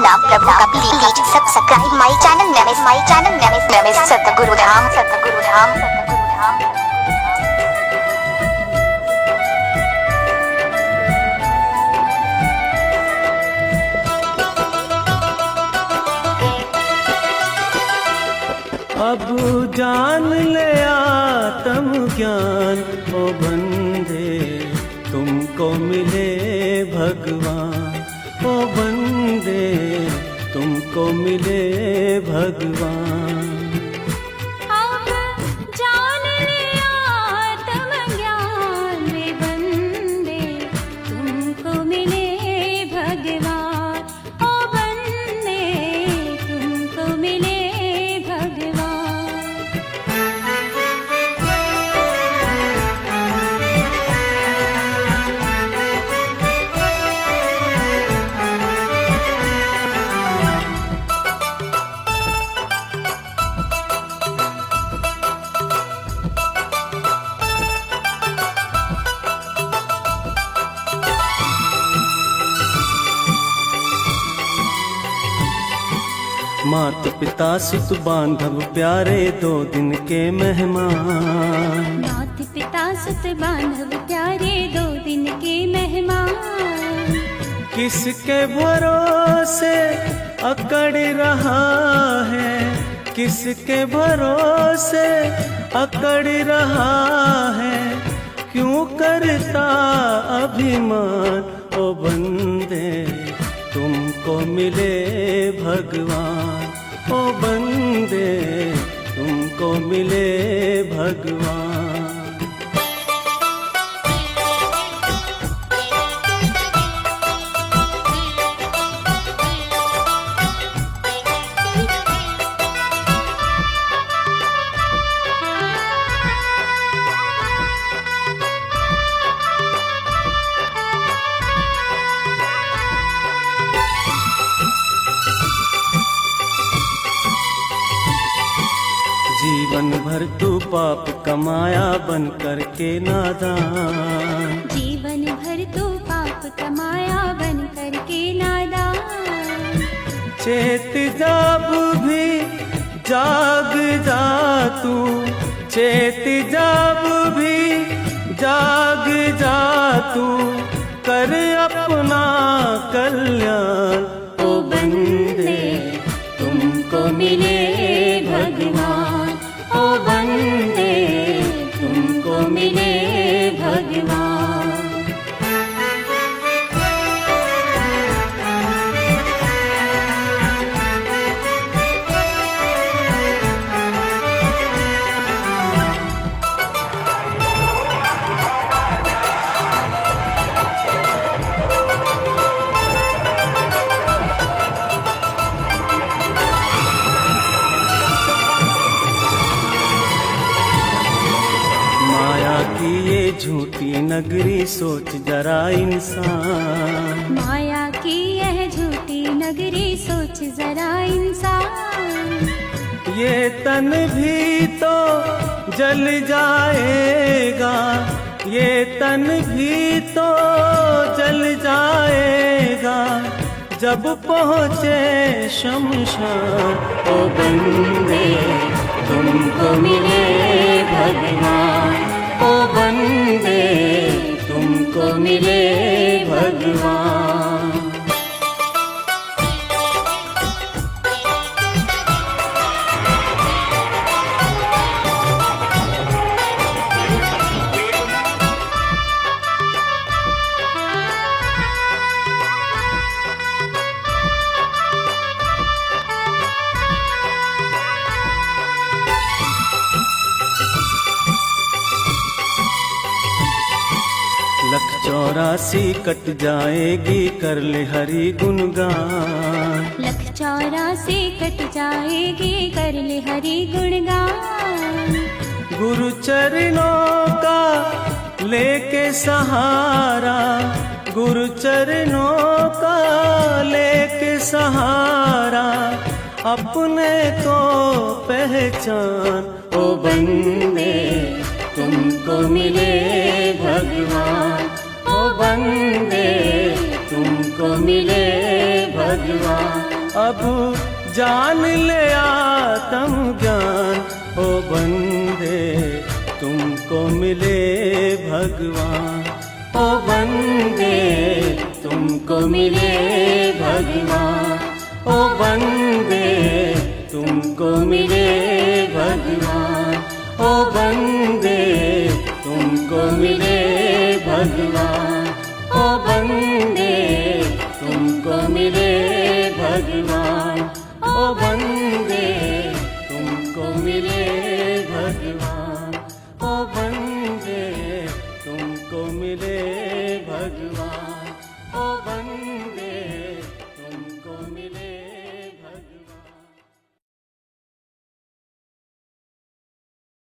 नाम प्रभु का please subscribe my channel सतगुरु धाम। अब जान ले आत्म ज्ञान ओ बंदे, तुमको मिले भगवान। ओ बंदे, तुमको मिले भगवान। अब जान ले आत्म ज्ञान रे बंदे, तुमको मिले भगवान। ओ बंदे, तुमको मिले मात पिता सुत बांधव प्यारे, दो दिन के मेहमान। मात पिता सुत बांधव प्यारे, दो दिन के मेहमान। किसके भरोसे अकड़ रहा है, किसके भरोसे अकड़ रहा है, क्यों करता अभिमान। ओ बंदे, तुमको मिले भगवान। ओ बंदे, तुमको मिले भगवान। जीवन भर तू पाप कमाया बन करके नादान। जीवन भर तू पाप कमाया बन करके नादान। चेत जब भी जाग जा तू, चेत जब भी जाग जा तू, कर अपना कल्याण। ओ बंदे, तुमको मिले भगवान। ओ बंदे, तुमको मिले भगवान। की ये झूठी नगरी सोच जरा इंसान। माया की यह झूठी नगरी सोच जरा इंसान। ये तन भी तो जल जाएगा, ये तन भी तो जल जाएगा, जब पहुँचे शमशान। ओ बंदे, तुमको मिले भगवान। ओ बंदे, तुमको मिले भगवान। लख 84 कट जाएगी, कर ले हरि गुणगान। लख 84 कट जाएगी, कर ले हरि गुणगान। गुरु चरणों का लेके सहारा, गुरु चरणों का लेके सहारा, अपने को पहचान। ओ बंदे, तुमको मिले भगवान। ओ बंदे, तुमको मिले भगवान। अब जान ले आत्म ज्ञान, ओ बंदे तुमको मिले भगवान, ओ बंदे तुमको मिले भगवान, ओ बंदे तुमको मिले भगवान, ओ बंदे तुमको मिले भगवान, ओ बंदे तुमको मिले भगवान, ओ बंदे तुमको मिले भगवान, ओ बंदे तुमको मिले भगवान, ओ बंदे